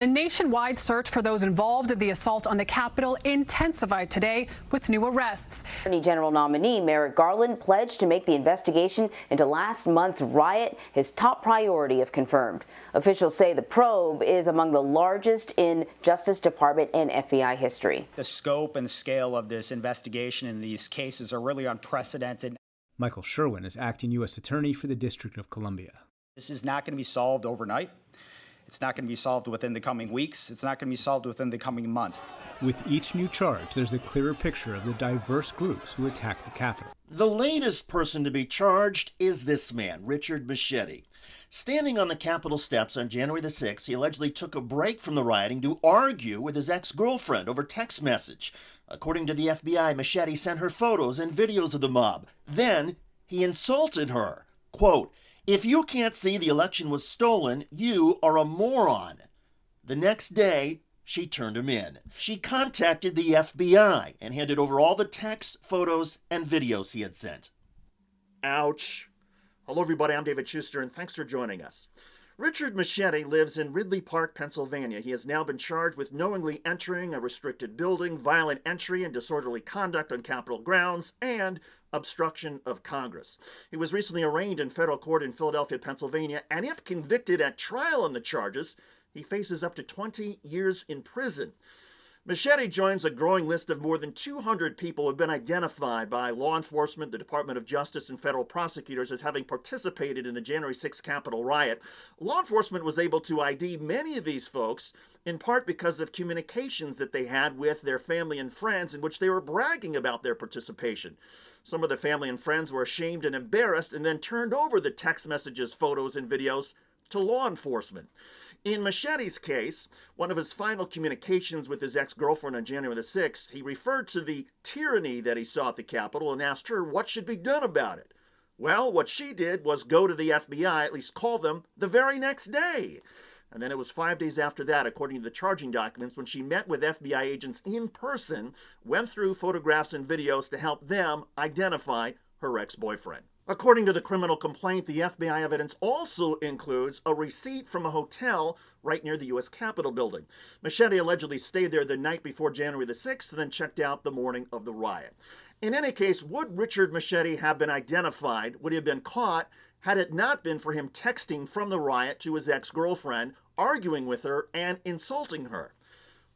A nationwide search for those involved in the assault on the Capitol intensified today with new arrests. Attorney General nominee Merrick Garland pledged to make the investigation into last month's riot his top priority if confirmed. Officials say the probe is among the largest in Justice Department and FBI history. The scope and scale of this investigation in these cases are really unprecedented. Michael Sherwin is acting U.S. Attorney for the District of Columbia. This is not going to be solved overnight. It's not going to be solved within the coming weeks. It's not going to be solved within the coming months. With each new charge, there's a clearer picture of the diverse groups who attacked the Capitol. The latest person to be charged is this man, Richard Machete. Standing on the Capitol steps on January the 6th, he allegedly took a break from the rioting to argue with his ex-girlfriend over text message. According to the FBI, Machete sent her photos and videos of the mob. Then he insulted her. Quote, "If you can't see the election was stolen, you are a moron." The next day, she turned him in. She contacted the FBI and handed over all the texts, photos, and videos he had sent. Ouch. Hello, everybody. I'm David Shuster, and thanks for joining us. Richard Machete lives in Ridley Park, Pennsylvania. He has now been charged with knowingly entering a restricted building, violent entry and disorderly conduct on Capitol grounds, and obstruction of Congress. He was recently arraigned in federal court in Philadelphia, Pennsylvania, and if convicted at trial on the charges, he faces up to 20 years in prison. Machete joins a growing list of more than 200 people who have been identified by law enforcement, the Department of Justice, and federal prosecutors as having participated in the January 6th Capitol riot. Law enforcement was able to ID many of these folks, in part because of communications that they had with their family and friends in which they were bragging about their participation. Some of the family and friends were ashamed and embarrassed and then turned over the text messages, photos, and videos to law enforcement. In Machete's case, one of his final communications with his ex-girlfriend on January the 6th, he referred to the tyranny that he saw at the Capitol and asked her what should be done about it. Well, what she did was go to the FBI, at least call them, the very next day. And then it was 5 days after that, according to the charging documents, when she met with FBI agents in person, went through photographs and videos to help them identify her ex-boyfriend. According to the criminal complaint, the FBI evidence also includes a receipt from a hotel right near the U.S. Capitol building. Machete allegedly stayed there the night before January the 6th and then checked out the morning of the riot. In any case, would Richard Machete have been identified, would he have been caught, had it not been for him texting from the riot to his ex-girlfriend, arguing with her and insulting her?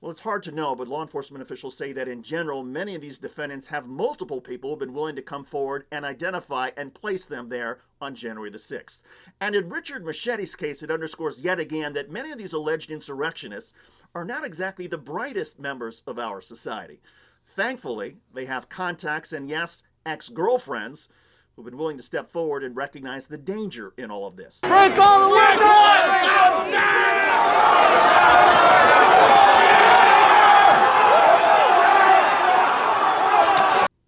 Well, it's hard to know, but law enforcement officials say that in general, many of these defendants have multiple people who have been willing to come forward and identify and place them there on January the 6th. And in Richard Machete's case, it underscores yet again that many of these alleged insurrectionists are not exactly the brightest members of our society. Thankfully, they have contacts and, yes, ex-girlfriends who've been willing to step forward and recognize the danger in all of this. Break all the windows!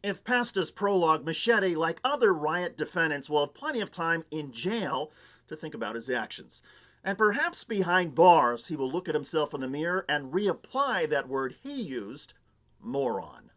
If past his prologue, Machete, like other riot defendants, will have plenty of time in jail to think about his actions. And perhaps behind bars, he will look at himself in the mirror and reapply that word he used, moron.